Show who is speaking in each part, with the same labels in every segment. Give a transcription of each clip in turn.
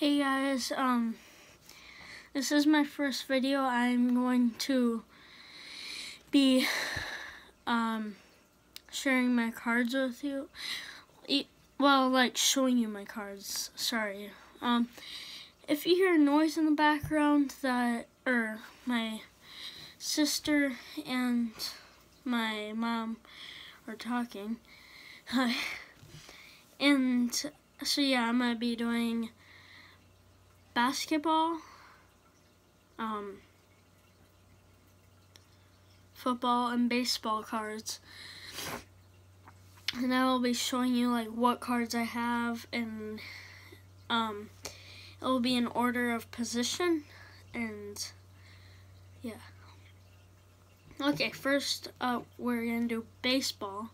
Speaker 1: Hey guys, this is my first video. I'm going to be, sharing my cards with you. Well, like showing you my cards, sorry. If you hear noise in the background my sister and my mom are talking. And so yeah, I'm gonna be doing basketball, football, and baseball cards. And I will be showing you like what cards I have, and it will be in order of position, and yeah. Okay, first up we're gonna do baseball.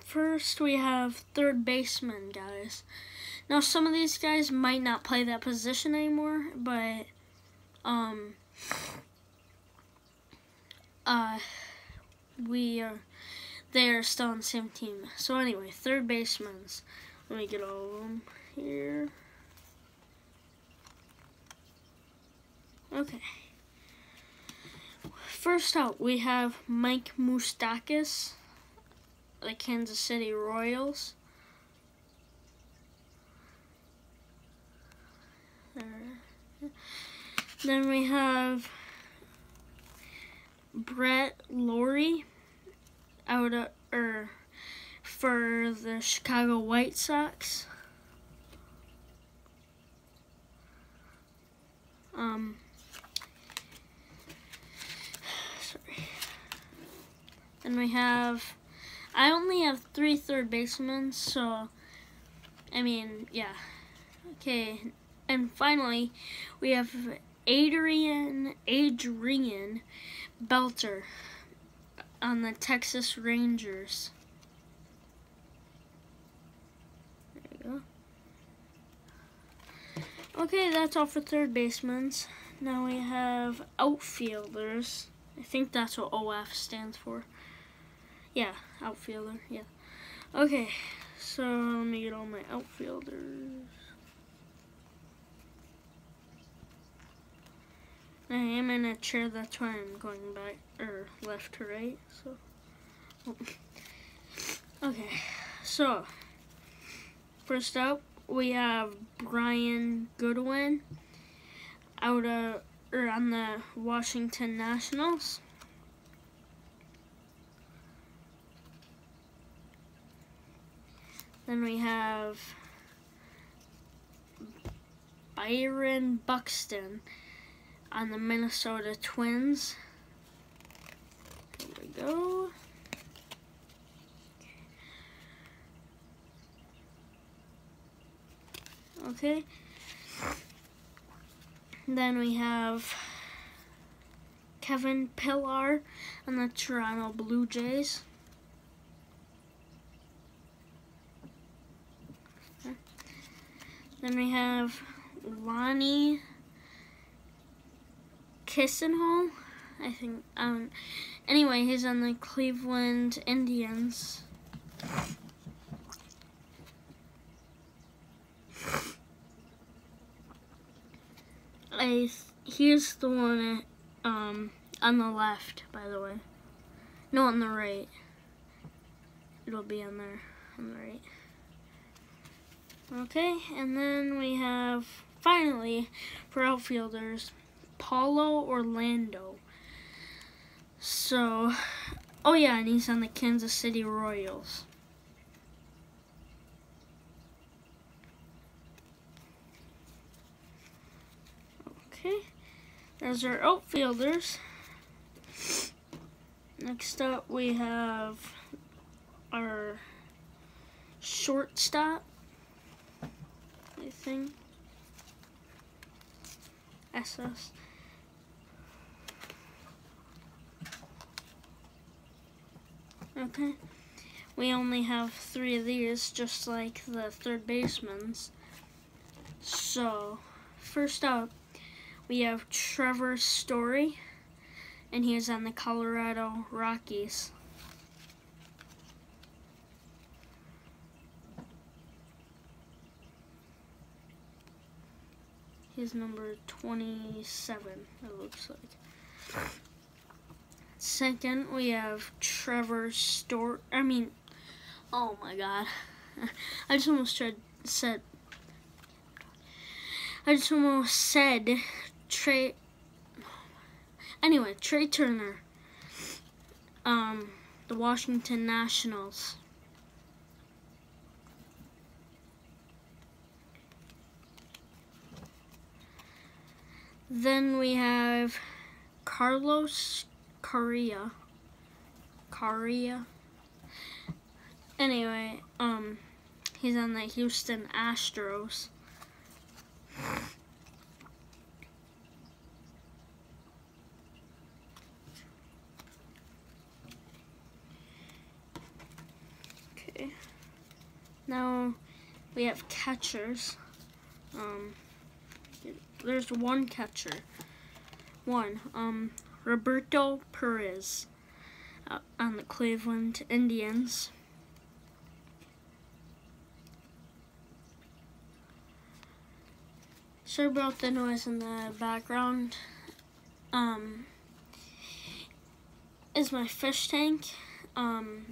Speaker 1: First we have third baseman, guys. Now some of these guys might not play that position anymore, but they are still on the same team. So anyway, third baseman. Let me get all of them here. Okay. First out, we have Mike Moustakas, the Kansas City Royals. Then we have Brett Lawrie for the Chicago White Sox. Then we have, I only have 3 third basemen, so I mean, yeah. Okay, and finally we have Adrian Beltre on the Texas Rangers. There you go. Okay, that's all for third basemen. Now we have outfielders. I think that's what OF stands for. Yeah, outfielder, yeah. Okay, so let me get all my outfielders. I am in a chair, that's why I'm going back, or left to right, so. Okay, so, first up, we have Brian Goodwin on the Washington Nationals. Then we have Byron Buxton on the Minnesota Twins. There we go. Okay. Then we have Kevin Pillar on the Toronto Blue Jays. Then we have Lonnie Kissenhall, I think. Anyway, he's on the Cleveland Indians. Here's the one on the left, by the way. No, on the right. It'll be on there, on the right. Okay, and then we have, finally, for outfielders, Paulo Orlando. So, oh yeah, and he's on the Kansas City Royals. Okay, those are outfielders. Next up, we have our shortstop. I think SS. Okay, we only have 3 of these, just like the third baseman's. So, first up, we have Trevor Story, and he is on the Colorado Rockies. He's number 27, it looks like. Second, we have Trevor Story. Oh my god. I just almost said Trey. Anyway, Trey Turner. The Washington Nationals. Then we have Carlos Correa. Anyway, he's on the Houston Astros. Okay. Now we have catchers. There's one catcher. Roberto Perez on the Cleveland Indians. Sorry about the noise in the background. Is my fish tank.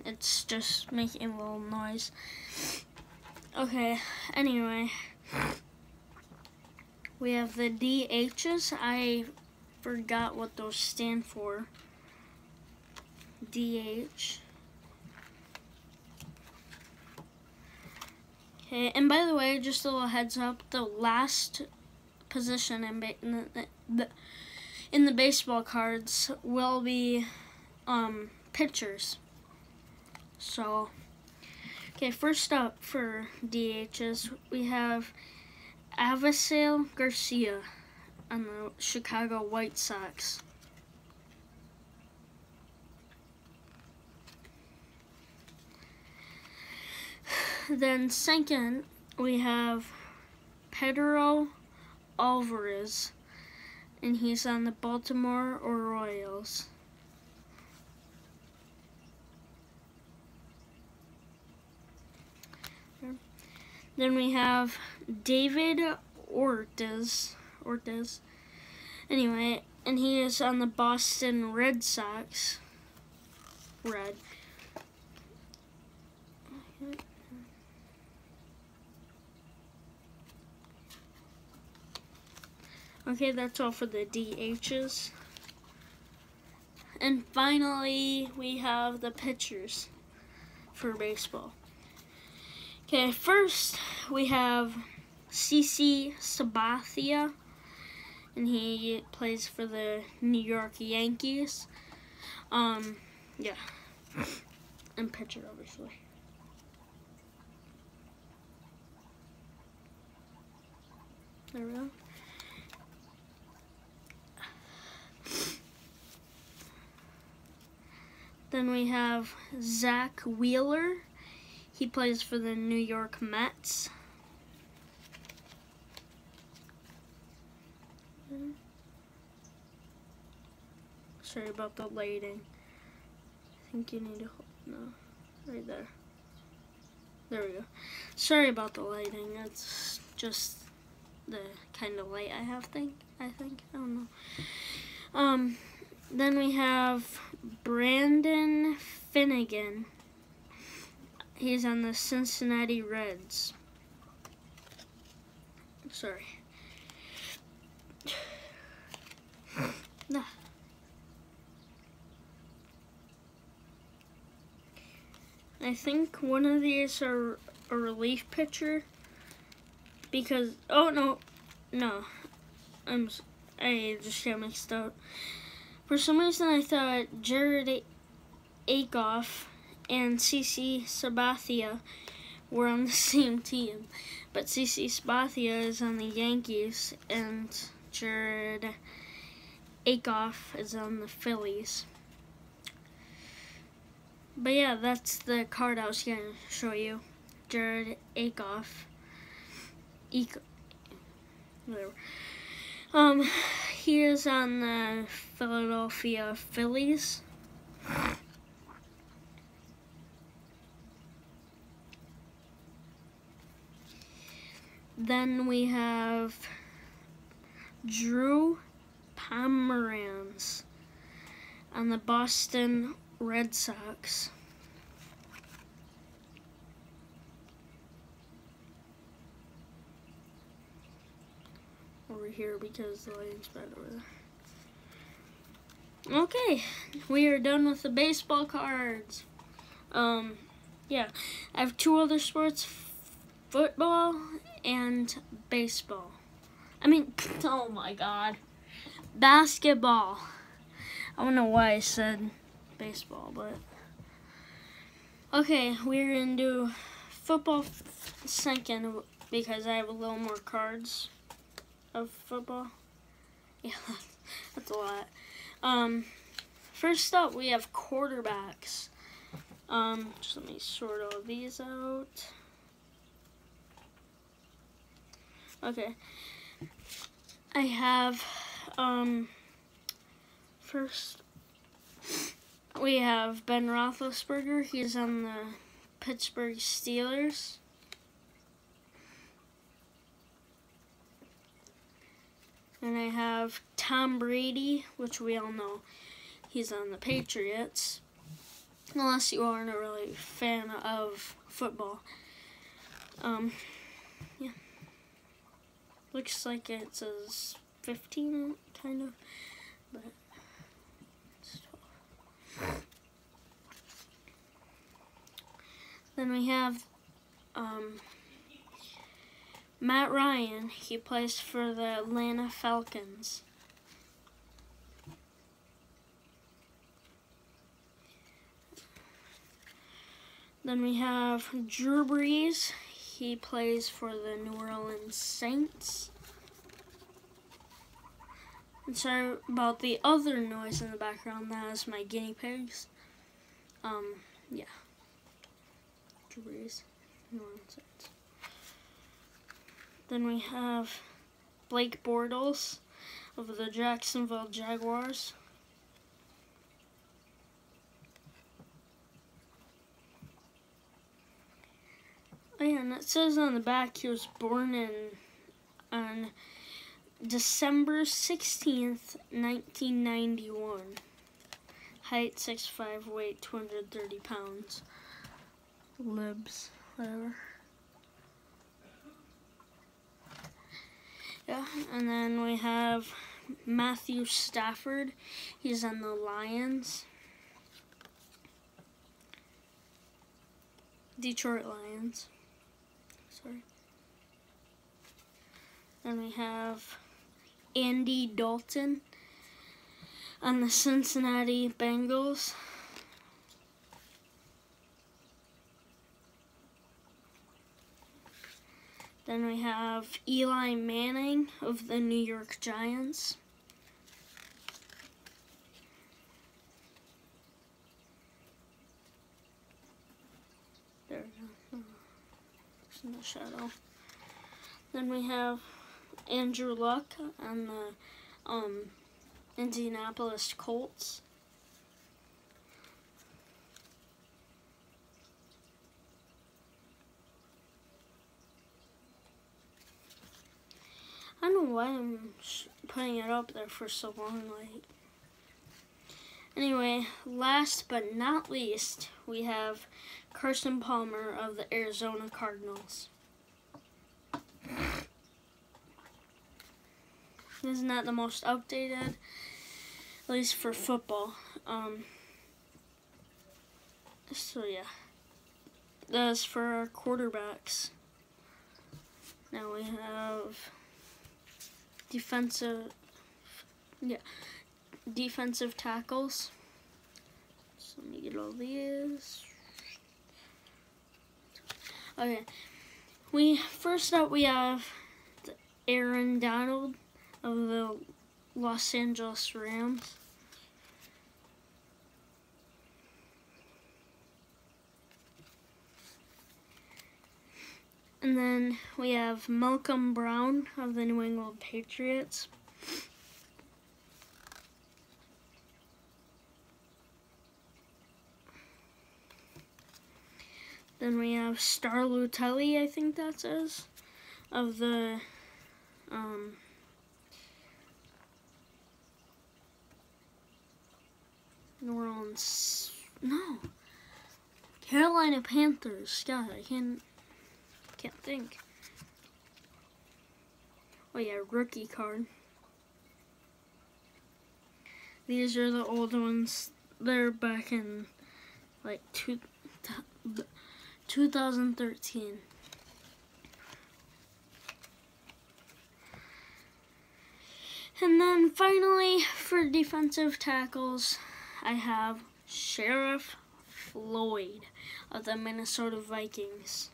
Speaker 1: It's just making a little noise. Okay, anyway. We have the DHs. I forgot what those stand for. DH. Okay, and by the way, just a little heads up, the last position in the baseball cards will be pitchers. So, okay, first up for DHs, we have Avisail Garcia on the Chicago White Sox. Then second, we have Pedro Alvarez, and he's on the Baltimore Orioles. Then we have David Ortiz. Anyway, and he is on the Boston Red Sox. Red. Okay, that's all for the DHs. And finally, we have the pitchers for baseball. Okay, first we have CC Sabathia, and he plays for the New York Yankees. Yeah, and pitcher, obviously. There we go. Then we have Zach Wheeler. He plays for the New York Mets. Sorry about the lighting. I think you need to hold, no, right there. There we go. Sorry about the lighting. It's just the kind of light I have. I don't know. Then we have Brandon Finnegan. He's on the Cincinnati Reds. Sorry. I think one of these are a relief pitcher because no, I just got mixed up. For some reason, I thought Jared Akoff and CC Sabathia were on the same team, but CC Sabathia is on the Yankees and Jared Akoff is on the Phillies. But yeah, that's the card I was going to show you. Jared Akoff. Whatever. He is on the Philadelphia Phillies. Then we have Drew Pomeranz on the Boston Red Sox. Over here because the lighting's bad over there. Okay, we are done with the baseball cards. Yeah, I have two other sports, football and baseball. Oh my god, basketball. I don't know why I said baseball, but okay, we're gonna do football second because I have a little more cards of football. Yeah, that's a lot. First up, we have quarterbacks. Just let me sort all these out. Okay. I have, first, we have Ben Roethlisberger. He's on the Pittsburgh Steelers. And I have Tom Brady, which we all know he's on the Patriots. Unless you aren't a really fan of football. Yeah. Looks like it says 15, kind of, but it's 12. Then we have Matt Ryan. He plays for the Atlanta Falcons. Then we have Drew Brees. He plays for the New Orleans Saints. And sorry about the other noise in the background. That is my guinea pigs. Yeah. Drew Brees, New Orleans Saints. Then we have Blake Bortles of the Jacksonville Jaguars. Oh yeah, and it says on the back he was born on December 16th, 1991. Height 6'5", weight 230 pounds. Libs, whatever. Yeah, and then we have Matthew Stafford. He's on the Lions. Detroit Lions. Sorry. Then we have Andy Dalton on the Cincinnati Bengals. Then we have Eli Manning of the New York Giants. There we go. It's in the shadow. Then we have Andrew Luck on the Indianapolis Colts. I don't know why I'm putting it up there for so long. Anyway, last but not least, we have Carson Palmer of the Arizona Cardinals. This is not the most updated, at least for football. So yeah, that's for our quarterbacks. Now we have defensive tackles. So let me get all these. Okay, first up we have Aaron Donald of the Los Angeles Rams. And then we have Malcolm Brown of the New England Patriots. Then we have Star Luttelli, I think that says, of the New Orleans. No. Carolina Panthers. God, I can't think. Oh yeah, rookie card. These are the old ones. They're back in like 2013. And then finally, for defensive tackles, I have Sheriff Floyd of the Minnesota Vikings.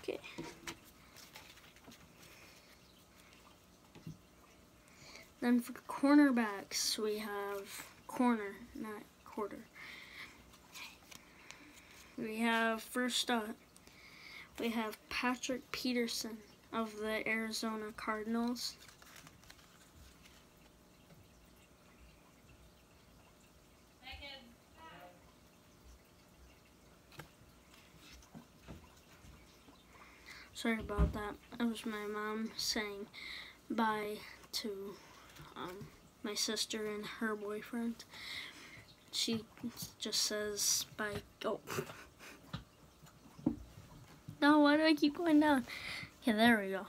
Speaker 1: Okay. Then for cornerbacks, we have corner, not quarter. We have, first up, we have Patrick Peterson of the Arizona Cardinals. Sorry about that. That was my mom saying bye to my sister and her boyfriend. She just says bye. Oh. No, why do I keep going down? Yeah, there we go.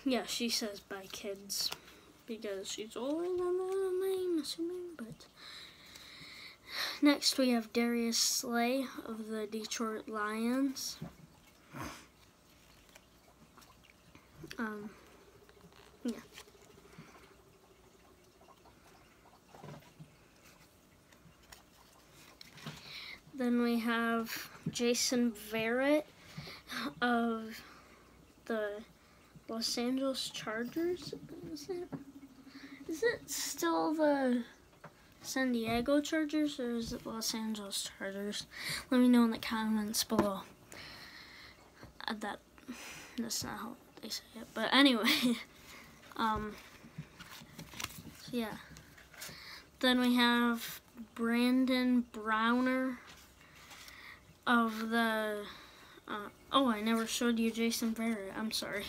Speaker 1: Yeah, she says bye, kids, because she's older than I'm assuming, but... Next, we have Darius Slay of the Detroit Lions. Yeah. Then we have Jason Verrett of the Los Angeles Chargers. Is it still the San Diego Chargers or is it Los Angeles Chargers? Let me know in the comments below. That's not how they say it, but anyway. So yeah. Then we have Brandon Browner of the, oh, I never showed you Jason Verrett. I'm sorry.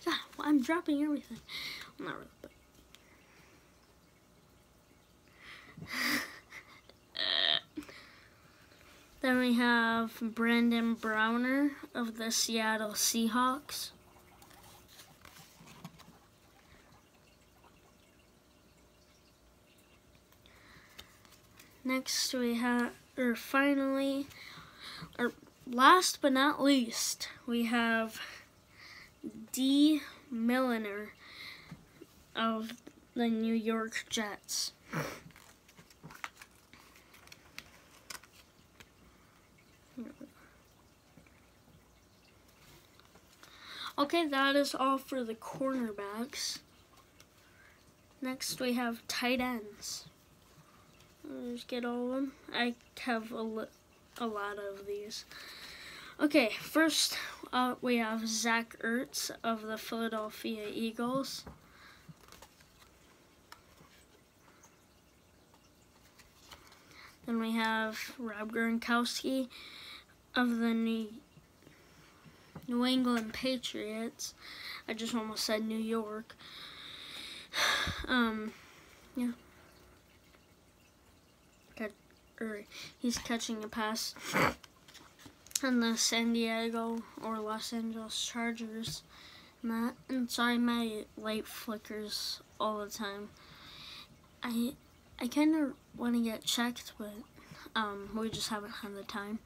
Speaker 1: God, I'm dropping everything. Not really, but. Then we have Brandon Browner of the Seattle Seahawks. Next we have, last but not least, we have Dee Milliner of the New York Jets. Okay, that is all for the cornerbacks. Next we have tight ends. Let's get all of them. I have a lot of these. Okay, first we have Zach Ertz of the Philadelphia Eagles. Then we have Rob Gronkowski of the New England Patriots. I just almost said New York. Yeah. He's catching a pass on the San Diego or Los Angeles Chargers. And sorry, my light flickers all the time. I kind of want to get checked, but we just haven't had the time.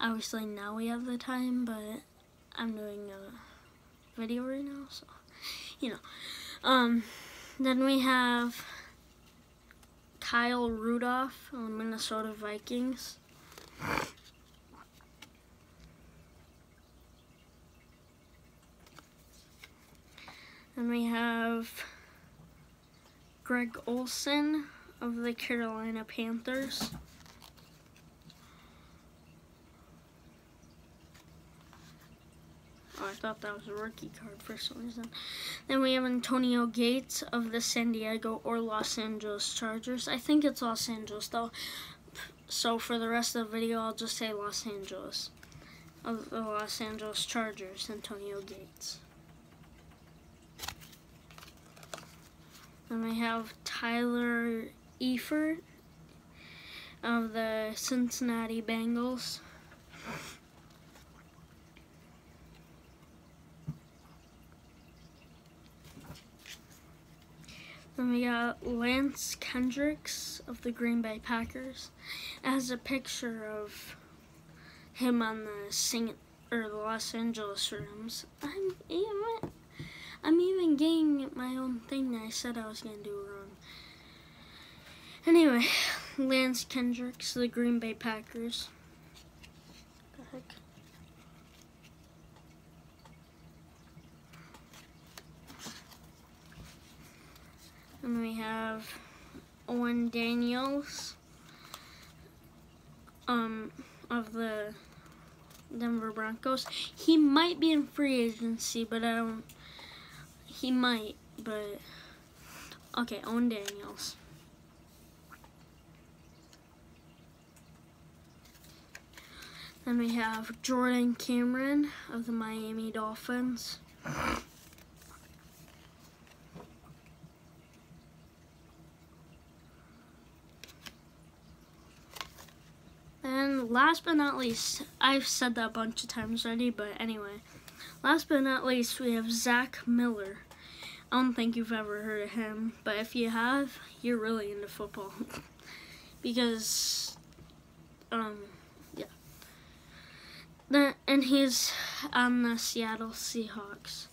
Speaker 1: Obviously now we have the time, but I'm doing a video right now, so you know. Then we have Kyle Rudolph of the Minnesota Vikings. Then we have Greg Olsen of the Carolina Panthers. Oh, I thought that was a rookie card for some reason. Then we have Antonio Gates of the San Diego or Los Angeles Chargers. I think it's Los Angeles though. So for the rest of the video, I'll just say Los Angeles. Of the Los Angeles Chargers, Antonio Gates. Then we have Tyler Eifert of the Cincinnati Bengals. Then we got Lance Kendricks of the Green Bay Packers. It has a picture of him on the Los Angeles Rams. I'm even getting my own thing that I said I was gonna do wrong. Anyway, Lance Kendricks, the Green Bay Packers. What the heck? And we have Owen Daniels of the Denver Broncos. He might be in free agency, but he might, but okay, Owen Daniels. Then we have Jordan Cameron of the Miami Dolphins. And last but not least, I've said that a bunch of times already, but anyway. Last but not least, we have Zach Miller. I don't think you've ever heard of him, but if you have, you're really into football. Because, yeah. And he's on the Seattle Seahawks.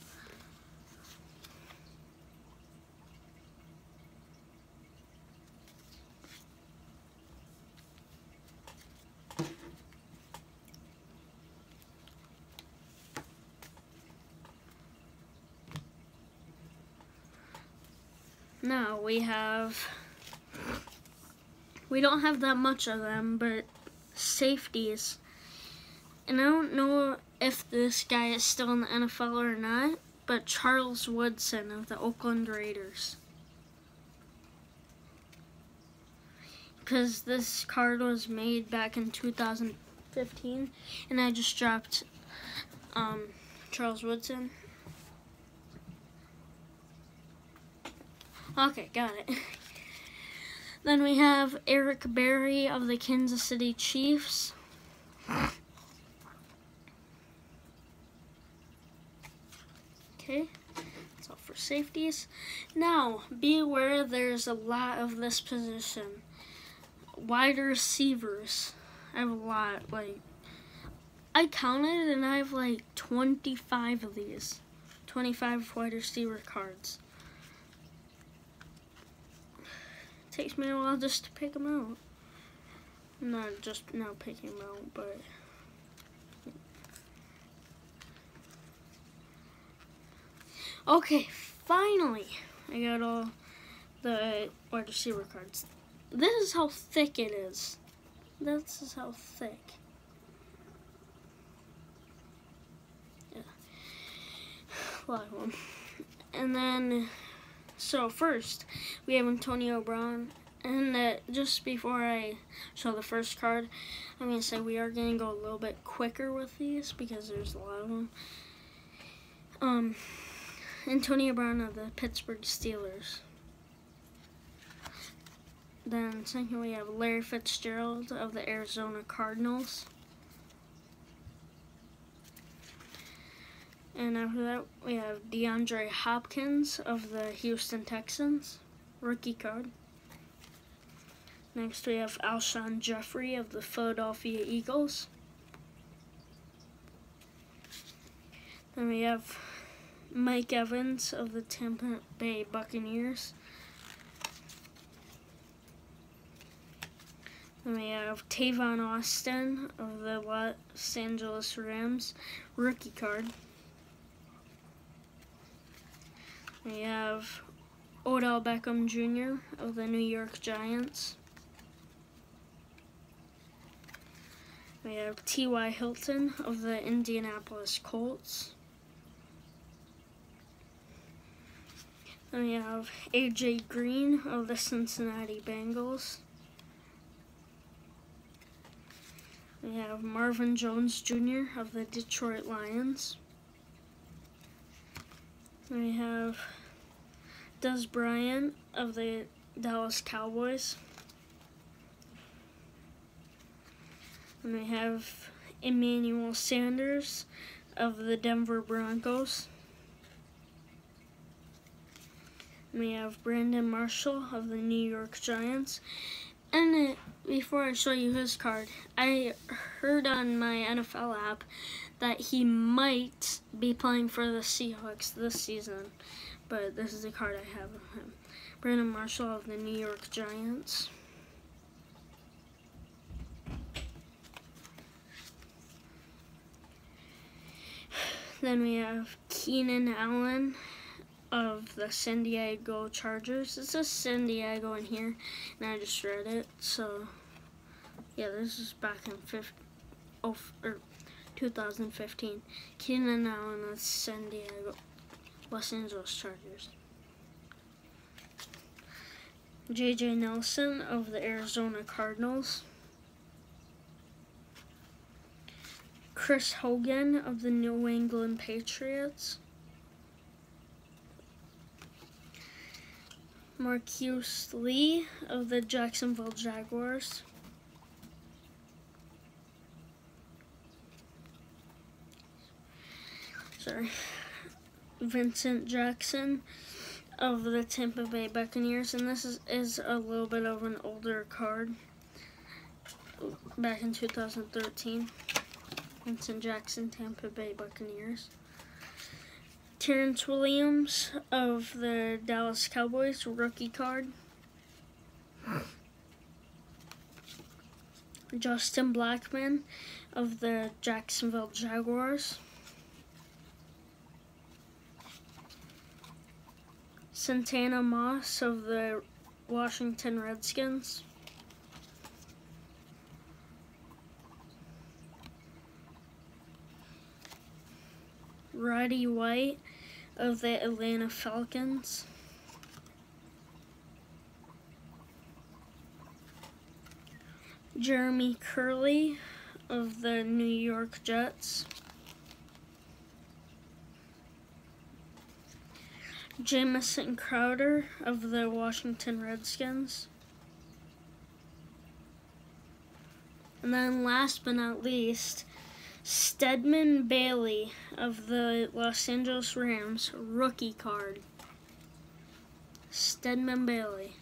Speaker 1: Now we don't have that much of them, but safeties. And I don't know if this guy is still in the NFL or not, but Charles Woodson of the Oakland Raiders. Because this card was made back in 2015, and I just dropped Charles Woodson. Okay, got it. Then we have Eric Berry of the Kansas City Chiefs. Okay, that's all for safeties. Now, be aware there's a lot of this position. Wide receivers. I have a lot, I counted and I have 25 of these. 25 wide receiver cards. Takes me a while just to pick them out. Not just now picking them out, but okay, finally I got all the wide receiver cards. This is how thick it is. This is how thick. Yeah, a lot of them. And then, so first, we have Antonio Brown. And just before I show the first card, I'm going to say we are going to go a little bit quicker with these because there's a lot of them. Antonio Brown of the Pittsburgh Steelers. Then second we have Larry Fitzgerald of the Arizona Cardinals. And after that, we have DeAndre Hopkins of the Houston Texans, rookie card. Next, we have Alshon Jeffrey of the Philadelphia Eagles. Then we have Mike Evans of the Tampa Bay Buccaneers. Then we have Tavon Austin of the Los Angeles Rams, rookie card. We have Odell Beckham Jr. of the New York Giants. We have T.Y. Hilton of the Indianapolis Colts. Then we have A.J. Green of the Cincinnati Bengals. We have Marvin Jones Jr. of the Detroit Lions. We have Dez Bryant of the Dallas Cowboys. And we have Emmanuel Sanders of the Denver Broncos. And we have Brandon Marshall of the New York Giants. And before I show you his card, I heard on my NFL app that he might be playing for the Seahawks this season. But this is the card I have of him. Brandon Marshall of the New York Giants. Then we have Keenan Allen of the San Diego Chargers. It says San Diego in here, and I just read it. So, yeah, this is back in 2015. Keenan Allen of San Diego, Los Angeles Chargers. J.J. Nelson of the Arizona Cardinals. Chris Hogan of the New England Patriots. Marquise Lee of the Jacksonville Jaguars. Vincent Jackson of the Tampa Bay Buccaneers, and this is a little bit of an older card, back in 2013. Vincent Jackson, Tampa Bay Buccaneers. Terrence Williams of the Dallas Cowboys, rookie card. Justin Blackmon of the Jacksonville Jaguars. Santana Moss of the Washington Redskins. Roddy White of the Atlanta Falcons. Jeremy Curley of the New York Jets. Jamison Crowder of the Washington Redskins. And then last but not least, Stedman Bailey of the Los Angeles Rams, rookie card. Stedman Bailey.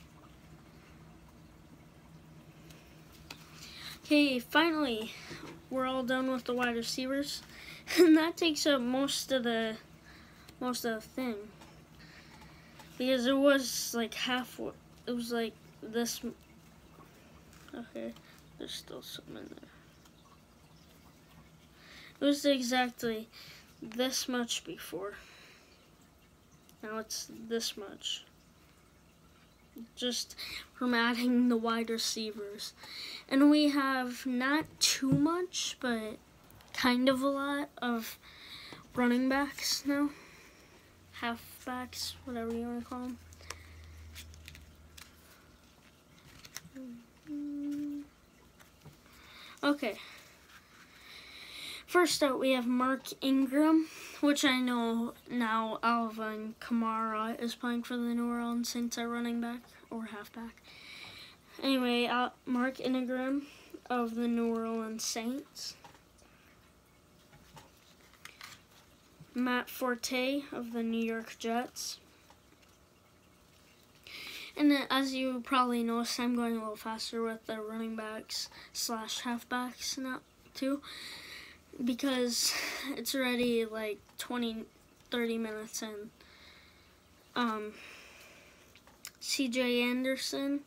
Speaker 1: Okay, finally, we're all done with the wide receivers, and that takes up most of the thing, because it was like halfway. It was like this. Okay, there's still some in there. It was exactly this much before. Now it's this much. Just from adding the wide receivers. And we have not too much, but kind of a lot of running backs now. Halfbacks, whatever you want to call them. Okay. First out, we have Mark Ingram, which I know now Alvin Kamara is playing for the New Orleans Saints at running back or halfback. Anyway, Mark Ingram of the New Orleans Saints. Matt Forte of the New York Jets. And as you probably noticed, I'm going a little faster with the running backs / halfbacks now too, because it's already like 20-30 minutes in. C.J. Anderson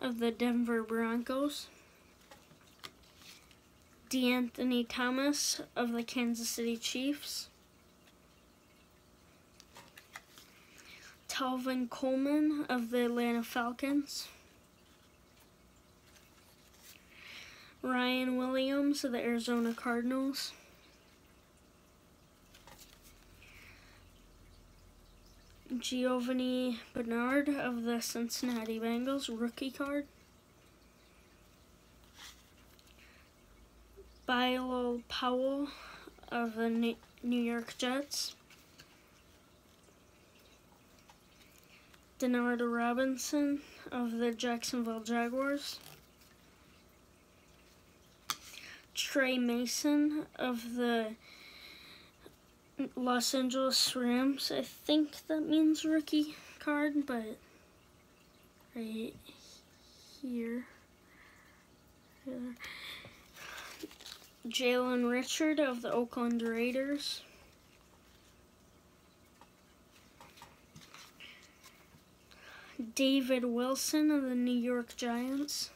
Speaker 1: of the Denver Broncos. DeAnthony Thomas of the Kansas City Chiefs. Tevin Coleman of the Atlanta Falcons. Ryan Williams of the Arizona Cardinals. Giovanni Bernard of the Cincinnati Bengals, rookie card. Bilal Powell of the New York Jets. Denardo Robinson of the Jacksonville Jaguars. Trey Mason of the Los Angeles Rams. I think that means rookie card, but right here. Jalen Richard of the Oakland Raiders. David Wilson of the New York Giants.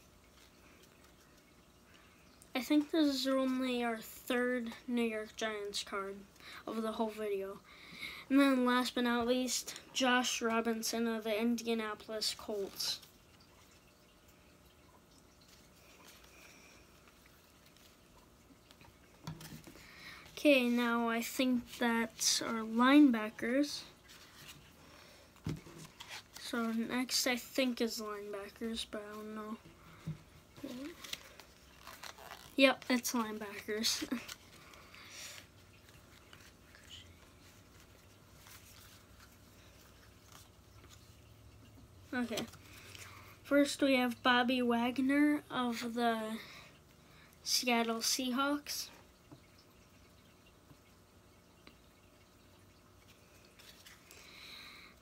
Speaker 1: I think this is only our third New York Giants card of the whole video. And then last but not least, Josh Robinson of the Indianapolis Colts. Okay, now I think that's our linebackers. So next I think is linebackers, but I don't know. Yep, it's linebackers. Okay. First we have Bobby Wagner of the Seattle Seahawks.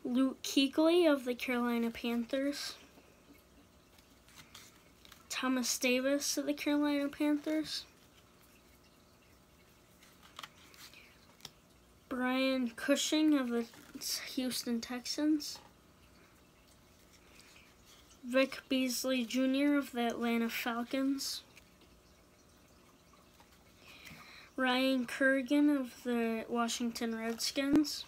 Speaker 1: Luke Kuechly of the Carolina Panthers. Thomas Davis of the Carolina Panthers. Brian Cushing of the Houston Texans. Vic Beasley Jr. of the Atlanta Falcons. Ryan Kerrigan of the Washington Redskins.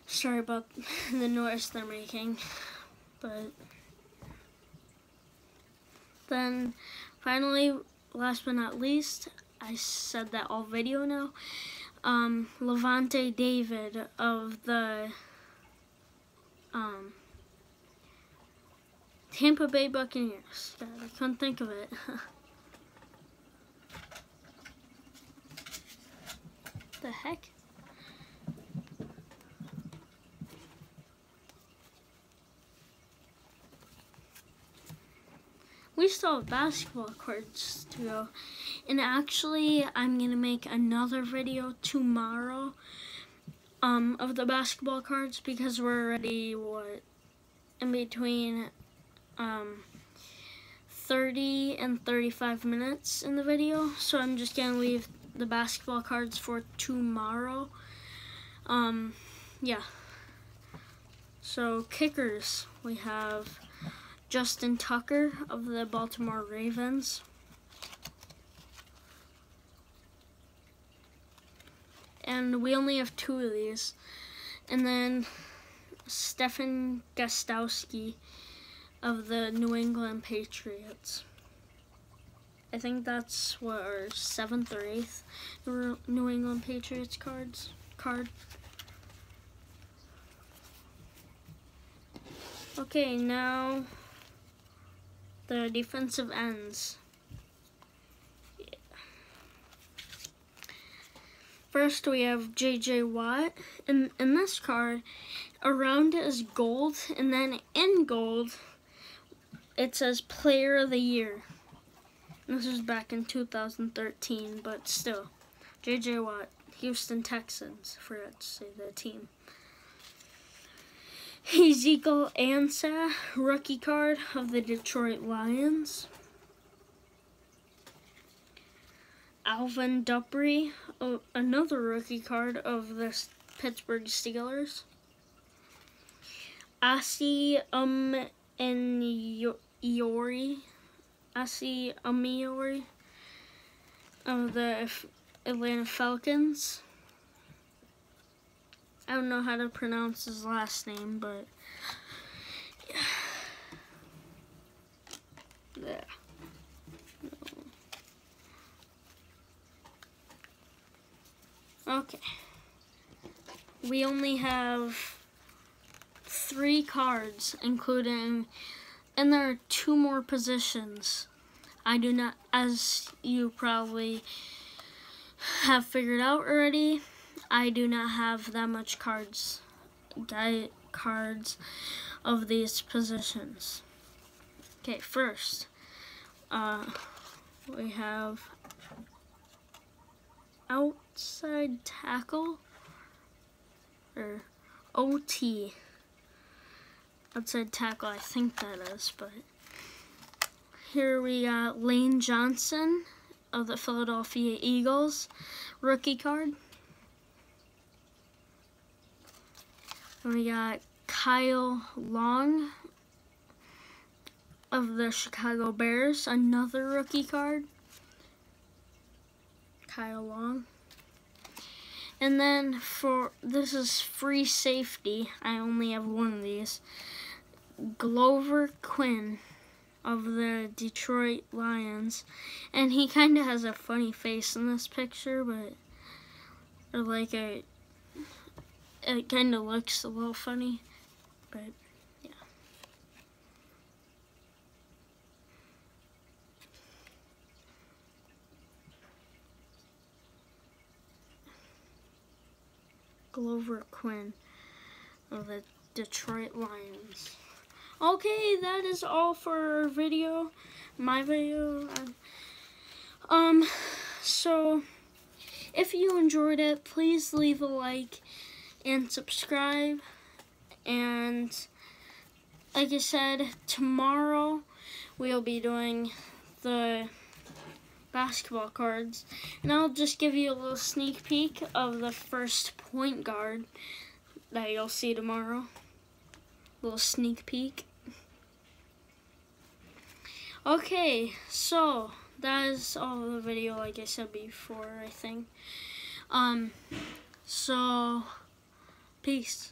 Speaker 1: Sorry about the noise they're making, but then finally, last but not least, I said that all video now, Levante David of the Tampa Bay Buccaneers. God, I couldn't think of it. The heck? We still have basketball cards to go. And actually, I'm going to make another video tomorrow of the basketball cards because we're already, in between 30 and 35 minutes in the video. So I'm just going to leave the basketball cards for tomorrow. Yeah. So, kickers, we have Justin Tucker of the Baltimore Ravens. And we only have 2 of these. And then Stephen Gostkowski of the New England Patriots. I think that's what our 7th or 8th New England Patriots card. Okay, now the defensive ends. First we have J.J. Watt. In this card, around it is gold, and then in gold, it says Player of the Year. This was back in 2013, but still. J.J. Watt, Houston Texans, forgot to say the team. Ezekiel Ansah, rookie card of the Detroit Lions. Alvin Dupree, another rookie card of the Pittsburgh Steelers. Asi Amiori of the Atlanta Falcons. I don't know how to pronounce his last name, but yeah. Okay. We only have 3 cards, including And there are 2 more positions. I do not, as you probably have figured out already, I do not have that much cards of these positions. Okay, first, we have outside tackle, or OT. Outside tackle, I think that is, but here we got Lane Johnson of the Philadelphia Eagles, rookie card. And we got Kyle Long of the Chicago Bears, another rookie card. Kyle Long. And then this is free safety. I only have 1 of these. Glover Quinn of the Detroit Lions. And he kind of has a funny face in this picture, but like it kind of looks a little funny, but yeah. Glover Quinn of the Detroit Lions. Okay, that is all for our video, my video. So if you enjoyed it, please leave a like and subscribe. And like I said, tomorrow we'll be doing the basketball cards, and I'll just give you a little sneak peek of the first point guard that you'll see tomorrow. Little sneak peek. Okay, so that is all of the video, like I said before, I think. So peace.